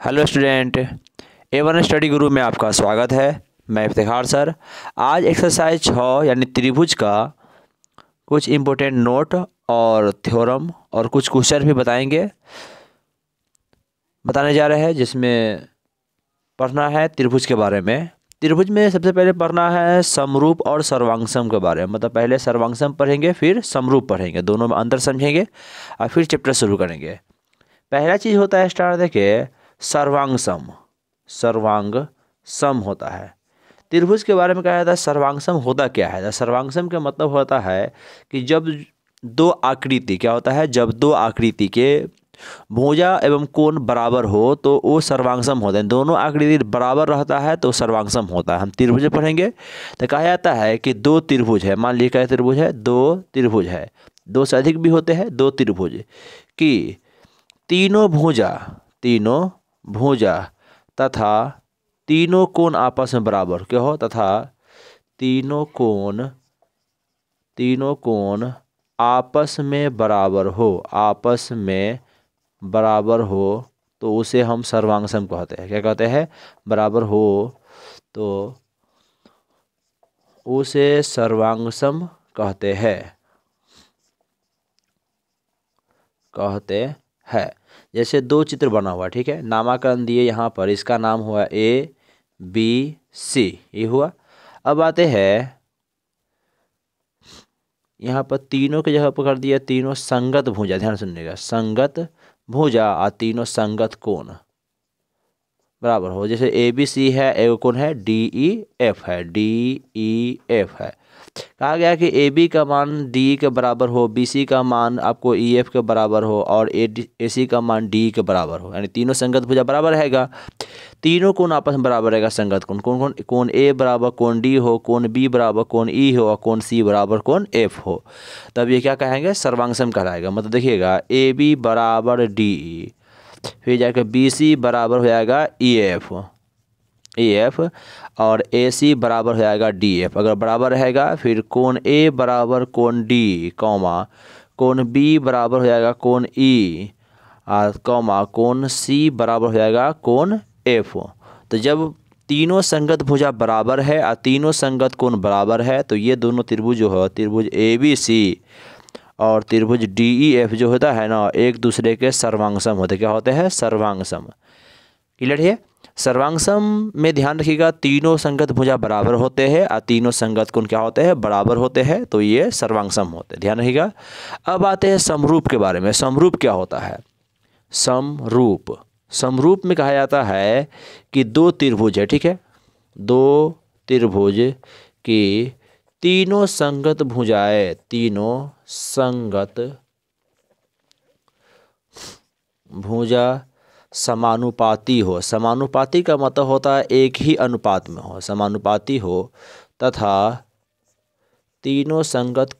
Hello student, A1 study गुरु में आपका स्वागत है। मैं इफ्तिखार सर। आज एक्सरसाइज 6 यानी त्रिभुज का कुछ इम्पोर्टेंट नोट और थ्योरम और कुछ क्वेश्चन भी बताने जा रहे हैं, जिसमें पढ़ना है त्रिभुज के बारे में। त्रिभुज में सबसे पहले पढ़ना है समरूप और सर्वांगसम के बारे में। मतलब पहले सर्वांगसम पढ़ेंगे, फिर समरूप पढ़ेंगे, दोनों में अंतर समझेंगे और फिर चैप्टर शुरू करेंगे। पहला चीज़ होता है, स्टार्ट देखिए, सर्वांग सम होता है। त्रिभुज के बारे में कहा जाता है सर्वांग सम होता क्या है। सर्वांग सम का मतलब होता है कि जब दो आकृति क्या होता है, जब दो आकृति के भुजा एवं कोण बराबर हो तो वो सर्वांगसम होते हैं। दोनों आकृति बराबर रहता है तो सर्वांगसम होता है। हम त्रिभुज पढ़ेंगे तो कहा जाता है कि दो त्रिभुज है, मान लीजिए क्या त्रिभुज है, दो त्रिभुज है, दो से अधिक भी होते हैं, दो त्रिभुज की तीनों भुजा तथा तीनों कोण आपस में बराबर क्या हो, तथा तीनों कोण आपस में बराबर हो तो उसे हम सर्वांगसम कहते हैं। क्या कहते हैं? बराबर हो तो उसे सर्वांगसम कहते हैं। जैसे दो चित्र बना हुआ, ठीक है, नामाकरण दिए यहाँ पर, इसका नाम हुआ ABC, ये हुआ। अब आते हैं यहाँ पर तीनों की जगह पर कर दिया तीनों संगत भुजा। ध्यान सुनिएगा, संगत भुजा और तीनों संगत कोण बराबर हो। जैसे ABC है, एक कोण है DEF है। कहा गया कि AB का मान DE के बराबर हो, BC का मान आपको EF के बराबर हो और AC का मान DE के बराबर हो, यानी तीनों संगत भुजा बराबर रहेगा। तीनों कोण आपस में बराबर रहेगा। संगत कोण A बराबर कोण D हो, कोण B बराबर कोण E हो और कोण C बराबर कोण F हो, तब ये क्या कहेंगे? सर्वांगसम कहलाएगा। मतलब देखिएगा, AB बराबर DE, फिर जाकर BC बराबर हो जाएगा EF और AC बराबर हो जाएगा DF। अगर बराबर रहेगा फिर कोण A बराबर कोण D, कोण B बराबर हो जाएगा कोण E और कोण C बराबर हो जाएगा कोण F। तो जब तीनों संगत भुजा बराबर है और तीनों संगत कोण बराबर है तो ये दोनों त्रिभुज जो है, त्रिभुज ABC और त्रिभुज DEF जो होता है ना, एक दूसरे के सर्वांगसम होते। क्या होते हैं? सर्वांगसम। क्लियर है? सर्वांगसम में ध्यान रखिएगा, तीनों संगत भुजा बराबर होते हैं और तीनों संगत कोण क्या होते हैं? बराबर होते हैं, तो ये सर्वांगसम होते हैं। ध्यान रखिएगा। अब आते हैं समरूप के बारे में। समरूप क्या होता है? समरूप में कहा जाता है कि दो त्रिभुज है, ठीक है, दो त्रिभुज की तीनों संगत भुजाएं, तीनों संगत भुजा समानुपाती हो। समानुपाती का मतलब होता है एक ही अनुपात में हो, समानुपाती हो तथा तीनों संगत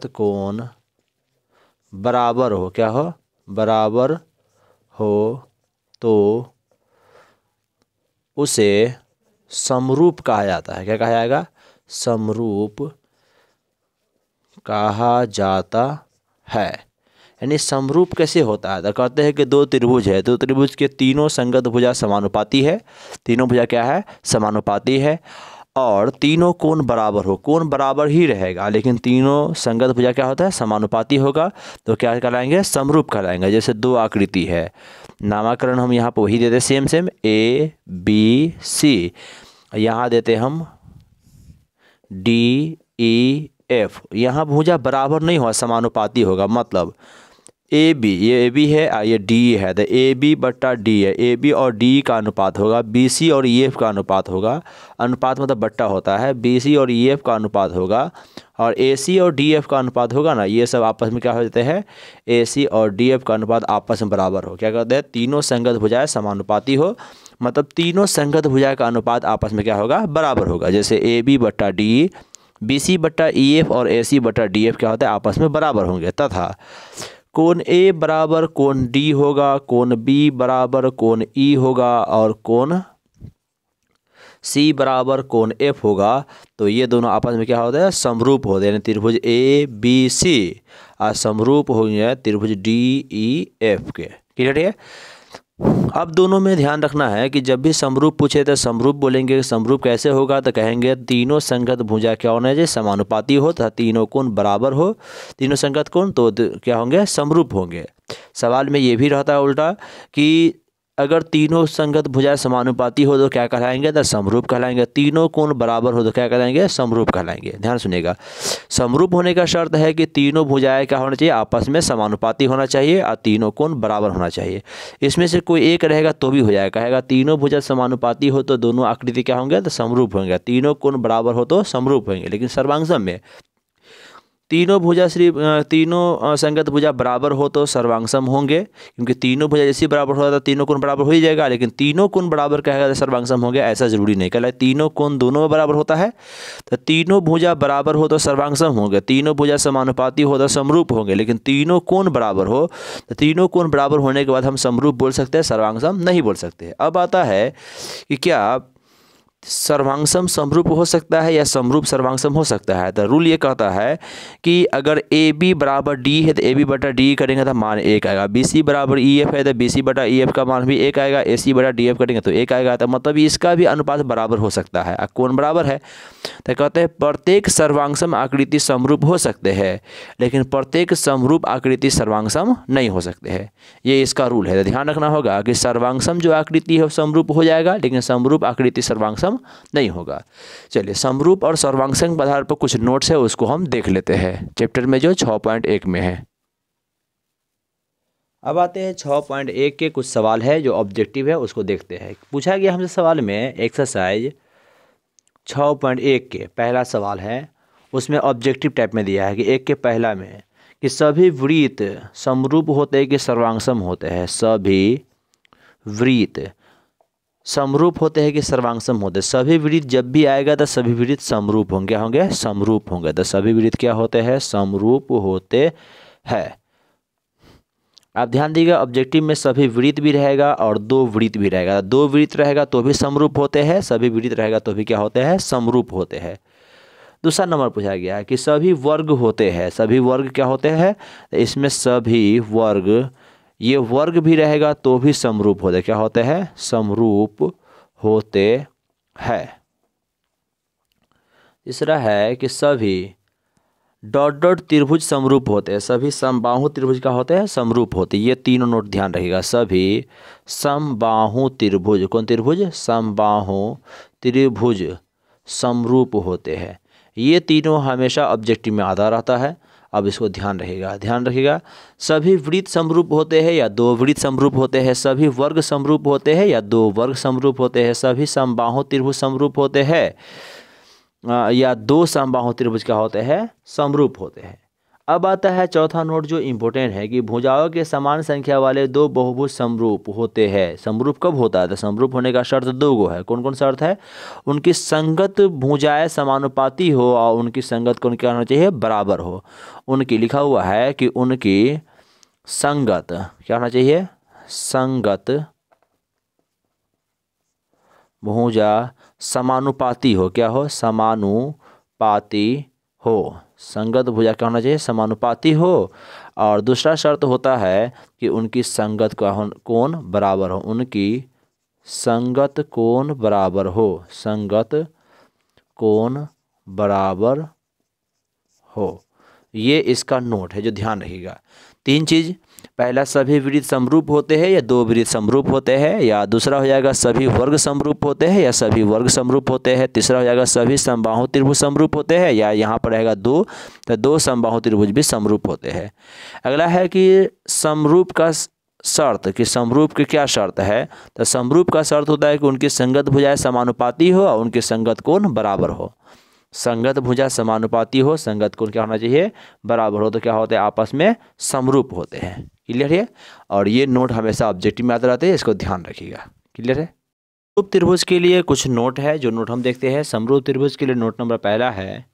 कोण बराबर हो। क्या हो? बराबर हो तो उसे समरूप कहा जाता है। क्या कहा जाएगा? समरूप कहा जाता है। यानी समरूप कैसे होता है? तो कहते हैं कि दो त्रिभुज है, दो त्रिभुज के तीनों संगत भुजा समानुपाती है। तीनों भुजा क्या है? समानुपाती है और तीनों कोण बराबर हो। कोण बराबर ही रहेगा लेकिन तीनों संगत भुजा क्या होता है? समानुपाती होगा, तो क्या कहलाएंगे? समरूप कहलाएंगे। जैसे दो आकृति है, नामाकरण हम यहाँ पर वही देते सेम ABC, यहाँ देते हम DEF। यहाँ भुजा बराबर नहीं होगा, समानुपाती होगा। मतलब AB, ये AB है और ये DE है, तो AB बट्टा D है, AB और DE का अनुपात होगा, BC और EF का अनुपात होगा। अनुपात मतलब बट्टा होता है, BC और EF का अनुपात होगा और AC और DF का अनुपात होगा ना, ये सब आपस में क्या हो जाते हैं? AC और DF का अनुपात आपस में बराबर हो। क्या कहते हैं? तीनों संगत भुजाएं समानुपाती हो, मतलब तीनों संगत भुजाएं का अनुपात आपस में क्या होगा? बराबर होगा। जैसे AB बट्टा DE, BC बट्टा EF और AC बट्टा DF क्या होता है? आपस में बराबर होंगे। तथा कोण A बराबर कोण D होगा, कोण B बराबर कोण E होगा और कोण C बराबर कोण F होगा। तो ये दोनों आपस में क्या होता है? समरूप होते हैं। यानी त्रिभुज ABC समरूप होंगे त्रिभुज DEF के। क्लियर है। अब दोनों में ध्यान रखना है कि जब भी समरूप पूछे तो समरूप बोलेंगे। समरूप कैसे होगा तो कहेंगे तीनों संगत भुजा क्या होना चाहिए, समानुपाती हो तथा तीनों कोण बराबर हो। तीनों संगत कोण तो क्या होंगे, समरूप होंगे। सवाल में ये भी रहता है उल्टा कि अगर तीनों संगत भुजाएं समानुपाती हो तो क्या कहलाएंगे, तो समरूप कहलाएंगे। तीनों कोण बराबर हो तो क्या कहलाएंगे, समरूप कहलाएंगे। ध्यान सुनिएगा, समरूप होने का शर्त है कि तीनों भुजाएं क्या होना चाहिए, आपस में समानुपाती होना चाहिए और तीनों कोण बराबर होना चाहिए। इसमें से कोई एक रहेगा तो भी हो जाएगा। कहेगा तीनों भुजा समानुपाती हो तो दोनों आकृति क्या होंगे, तो समरूप होंगे। तीनों कोण बराबर हो तो समरूप होंगे। लेकिन सर्वांगसम में तीनों संगत भुजा बराबर हो तो सर्वांगसम होंगे, क्योंकि तीनों भुजा जैसी बराबर होगा तो तीनों कोण बराबर हो ही जाएगा। लेकिन तीनों कोण बराबर कहेगा तो सर्वांगसम हो गया, ऐसा जरूरी नहीं। कहला तीनों कोण दोनों में बराबर होता है तो तीनों भुजा बराबर हो तो सर्वांगसम होंगे, तीनों भुजा समानुपाती हो तो समरूप होंगे। लेकिन तीनों कोण बराबर हो तो तीनों कोण बराबर होने के बाद हम समरूप बोल सकते हैं, सर्वांगसम नहीं बोल सकते। अब आता है कि क्या सर्वांगसम समरूप हो सकता है या समरूप सर्वांगसम हो सकता है। तो रूल ये कहता है कि अगर AB बराबर D है तो AB बटा D करेंगे तो मान 1 आएगा। BC बराबर EF है तो BC बटा EF का मान भी 1 आएगा। AC बटा DF करेंगे तो 1 आएगा। तो मतलब इसका भी अनुपात बराबर हो सकता है, कोण बराबर है। तो कहते हैं प्रत्येक सर्वांगसम आकृति समरूप हो सकते हैं, लेकिन प्रत्येक समरूप आकृति सर्वांगसम नहीं हो सकते हैं। ये इसका रूल है। तो ध्यान रखना होगा कि सर्वांगसम जो आकृति है समरूप हो जाएगा, लेकिन समरूप आकृति सर्वांगसम नहीं होगा। चलिए, समरूप और सर्वांगसम के आधार पर कुछ नोट्स है, उसको हम देख लेते हैं चैप्टर में जो 6.1 में है। अब आते हैं 6.1 के कुछ सवाल है जो ऑब्जेक्टिव है, उसको देखते हैं। पूछा गया हमसे सवाल में एक्सरसाइज 6.1 के पहला सवाल है, उसमें ऑब्जेक्टिव टाइप में दिया है कि 1 के पहला में कि सभी वृत्त समरूप होते हैं कि सर्वांगसम होते हैं। सभी वृत्त समरूप होते हैं कि सर्वांगसम होते हैं। सभी वृत्त जब भी आएगा तो सभी वृत्त समरूप होंगे, होंगे समरूप होंगे। तो सभी वृत्त क्या होते हैं, समरूप होते हैं। आप ध्यान दीजिएगा, ऑब्जेक्टिव में सभी वृत्त भी रहेगा और दो वृत्त भी रहेगा। दो वृत्त रहेगा तो भी समरूप होते हैं, सभी वृत्त रहेगा तो भी क्या होते हैं, समरूप होते हैं। दूसरा नंबर पूछा गया है कि सभी वर्ग होते हैं। सभी वर्ग क्या होते हैं, इसमें सभी वर्ग, ये वर्ग भी रहेगा तो भी समरूप होते, क्या होते हैं, समरूप होते हैं। तीसरा है कि सभी डॉट डॉट त्रिभुज समरूप होते हैं। सभी समबाहु त्रिभुज का होते हैं, समरूप होते हैं। ये तीनों नोट ध्यान रखिएगा। सभी समबाहु त्रिभुज, कौन त्रिभुज, समबाहु त्रिभुज समरूप होते हैं। ये तीनों हमेशा ऑब्जेक्टिव में आता रहता है। अब इसको ध्यान रखिएगा। सभी वृत्त समरूप होते हैं या दो वृत्त समरूप होते हैं। सभी वर्ग समरूप होते हैं या दो वर्ग समरूप होते हैं। सभी समबाहु त्रिभुज समरूप होते हैं या दो समबाहु त्रिभुज क्या होते हैं, समरूप होते हैं। अब आता है चौथा नोट जो इम्पोर्टेंट है कि भुजाओं के समान संख्या वाले दो बहुभुज समरूप होते हैं। समरूप कब होता है, तो समरूप होने का शर्त दो गो है। कौन कौन शर्त है, उनकी संगत भुजाएं समानुपाती हो और उनकी संगत कौन क्या होना चाहिए, बराबर हो। उनकी लिखा हुआ है कि उनकी संगत क्या होना चाहिए, संगत भुजा समानुपाती हो, क्या हो, समानुपाती हो। संगत भुजा क्या होना चाहिए, समानुपाती हो। और दूसरा शर्त होता है कि उनकी संगत का कोण बराबर हो। उनकी संगत कोण बराबर हो, संगत कोण बराबर हो। ये इसका नोट है जो ध्यान रखिएगा। तीन चीज, पहला सभी वृत्त समरूप होते हैं या दो वृत्त समरूप होते हैं, या दूसरा हो जाएगा सभी वर्ग समरूप होते हैं या सभी वर्ग समरूप होते हैं। तीसरा हो जाएगा सभी समबाहु त्रिभुज समरूप होते हैं, या यहाँ पर रहेगा दो, तो दो समबाहु त्रिभुज भी समरूप होते हैं। अगला है कि समरूप का शर्त, कि समरूप की क्या शर्त है, तो समरूप का शर्त होता है कि उनकी संगत भुजाएं समानुपाती हो और उनकी संगत कोण बराबर हो। संगत भुजा समानुपाती हो, संगत कोण क्या होना चाहिए, बराबर हो, तो क्या होते हैं, आपस में समरूप होते हैं। क्लियर है। और ये नोट हमेशा ऑब्जेक्टिव में आते रहते हैं, इसको ध्यान रखिएगा। क्लियर है। समरूप त्रिभुज के लिए कुछ नोट है, जो नोट हम देखते हैं। समरूप त्रिभुज के लिए नोट नंबर पहला है,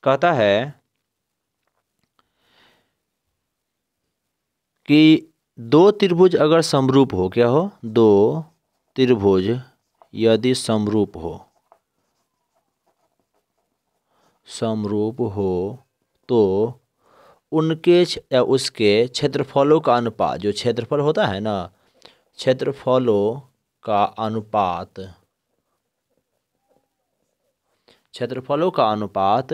कहता है कि दो त्रिभुज अगर समरूप हो, क्या हो, दो त्रिभुज यदि समरूप हो, समरूप हो तो उनके या उसके क्षेत्रफलों का अनुपात, जो क्षेत्रफल होता है ना, क्षेत्रफलों का अनुपात, क्षेत्रफलों का अनुपात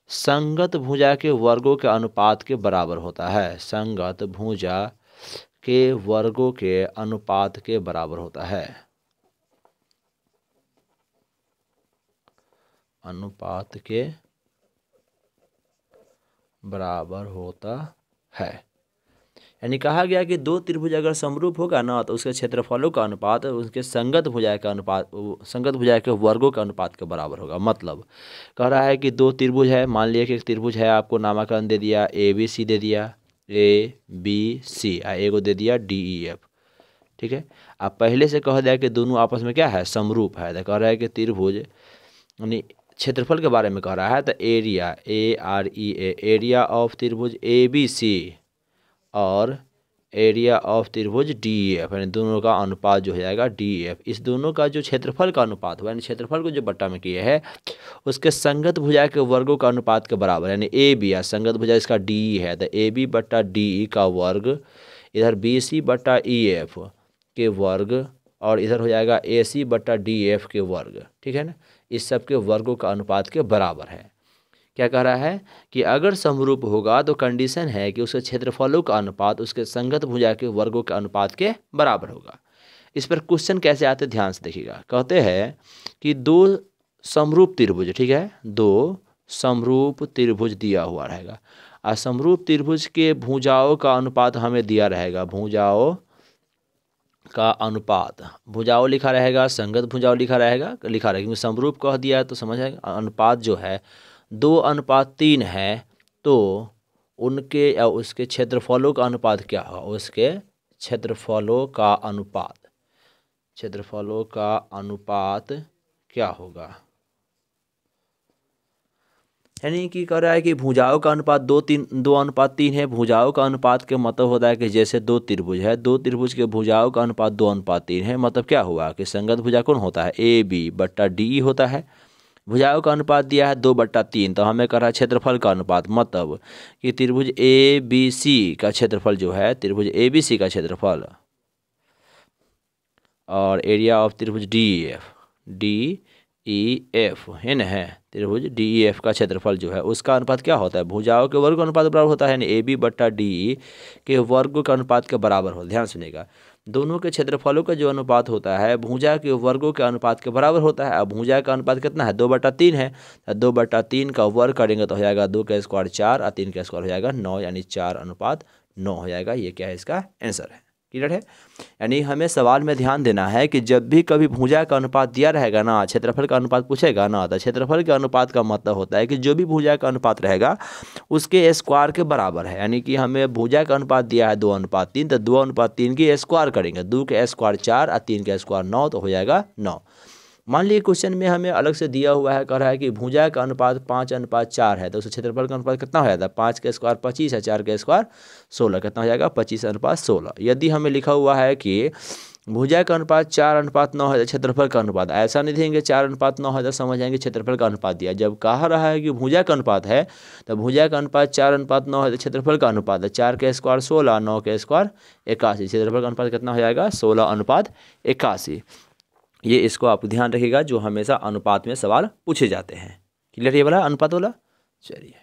संगत भुजा के वर्गों के अनुपात के बराबर होता है। संगत भुजा के वर्गों के अनुपात के बराबर होता है। अनुपात के बराबर होता है। यानी कहा गया कि दो त्रिभुज अगर समरूप होगा ना तो उसके क्षेत्रफलों का अनुपात उसके संगत भुजा का अनुपात, संगत भुजा के वर्गों के अनुपात के बराबर होगा। मतलब कह रहा है कि दो त्रिभुज है, मान लिया कि एक त्रिभुज है, आपको नामकरण दे दिया ABC दे दिया, ABC, ए को दे दिया DEF, ठीक है। अब पहले से कह दिया कि दोनों आपस में क्या है, समरूप है। तो कह रहा है कि त्रिभुज यानी क्षेत्रफल के बारे में कह रहा है, तो एरिया AREA, एरिया ऑफ त्रिभुज ABC और एरिया ऑफ त्रिभुज DEF, यानी दोनों का अनुपात जो हो जाएगा DEF। इस दोनों का जो क्षेत्रफल का अनुपात हुआ, यानी क्षेत्रफल को जो बट्टा में किए है उसके संगत भुजा के वर्गों का अनुपात के बराबर, यानी AB या संगत भुजा इसका DE है तो AB बट्टा DE का वर्ग, इधर BC बट्टा EF के वर्ग, और इधर हो जाएगा AC बट्टा DF के वर्ग, ठीक है ना। इस सब के वर्गों का अनुपात के बराबर है। क्या कह रहा है कि अगर समरूप होगा तो कंडीशन है कि उसके क्षेत्रफलों का अनुपात उसके संगत भुजा के वर्गों के अनुपात के बराबर होगा। इस पर क्वेश्चन कैसे आते ध्यान से देखिएगा। कहते हैं कि दो समरूप त्रिभुज, ठीक है, दो समरूप त्रिभुज दिया हुआ रहेगा, और समरूप त्रिभुज के भुजाओं का अनुपात हमें दिया रहेगा। भुजाओं का अनुपात, भुजाओं लिखा रहेगा, संगत भुजाओं लिखा रहेगा, क्योंकि समरूप कह दिया है तो समझ आएगा। अनुपात जो है 2:3 है तो उनके या उसके क्षेत्रफलों का अनुपात क्या होगा, उसके क्षेत्रफलों का अनुपात, क्षेत्रफलों का अनुपात क्या होगा। यानी कि कह रहा है कि भुजाओं का अनुपात 2:3 है। भुजाओं का अनुपात के मतलब होता है कि जैसे दो त्रिभुज है, दो त्रिभुज के भुजाओं का अनुपात 2:3 है। मतलब क्या हुआ कि संगत भुजा कौन होता है, AB बट्टा DE होता है। भुजाओं का अनुपात दिया है 2/3, तो हमें कर रहा है क्षेत्रफल का अनुपात, मतलब कि त्रिभुज ABC का क्षेत्रफल जो है, त्रिभुज ABC का क्षेत्रफल और एरिया ऑफ त्रिभुज DEF है ना, है त्रिभुज DEF का क्षेत्रफल जो है उसका अनुपात क्या होता है, भुजाओं के वर्ग अनुपात बराबर होता है, यानी AB बट्टा DE के वर्ग के अनुपात के बराबर होता है। ध्यान सुनिएगा, दोनों के क्षेत्रफलों का जो अनुपात होता है भुजा के वर्गों के अनुपात के बराबर होता है। अब भुजा का अनुपात कितना है, 2/3 है। 2/3 का वर्ग करेंगे तो हो जाएगा 2 का स्क्वायर 4 और 3 का स्क्वायर हो जाएगा 9, यानी 4:9 हो जाएगा। ये क्या है, इसका आंसर है। क्लियर है। यानी हमें सवाल में ध्यान देना है कि जब भी कभी भुजा का अनुपात दिया रहेगा ना, क्षेत्रफल का अनुपात पूछेगा ना, तो क्षेत्रफल के अनुपात का मतलब होता है कि जो भी भुजा का अनुपात रहेगा उसके स्क्वायर के बराबर है। यानी कि हमें भुजा का अनुपात दिया है 2:3, तो 2:3 की स्क्वायर करेंगे, 2 के स्क्वायर 4 और 3 के स्क्वायर 9, तो हो जाएगा 9। मान लीजिए क्वेश्चन में हमें अलग से दिया हुआ है, कह रहा है कि भुजा का अनुपात 5:4 है, तो उसके क्षेत्रफल का अनुपात कितना हो जाता है, 5 के स्क्वायर 25 है, 4 के स्क्वायर 16, कितना हो जाएगा 25:16। यदि हमें लिखा हुआ है कि भुजा का अनुपात 4:9 है तो क्षेत्रफल का अनुपात, ऐसा नहीं देंगे 4:9 है तो समझ जाएंगे क्षेत्रफल का अनुपात दिया। जब कहा रहा है कि भुजा का अनुपात है तो भुजा का अनुपात 4:9 है तो क्षेत्रफल का अनुपात है 4 के स्क्वायर 16, 9 के स्क्वायर 81, क्षेत्रफल का अनुपात कितना हो जाएगा 16:81। ये इसको आप ध्यान रखिएगा, जो हमेशा अनुपात में सवाल पूछे जाते हैं। क्लियर ये वाला अनुपात वाला। चलिए।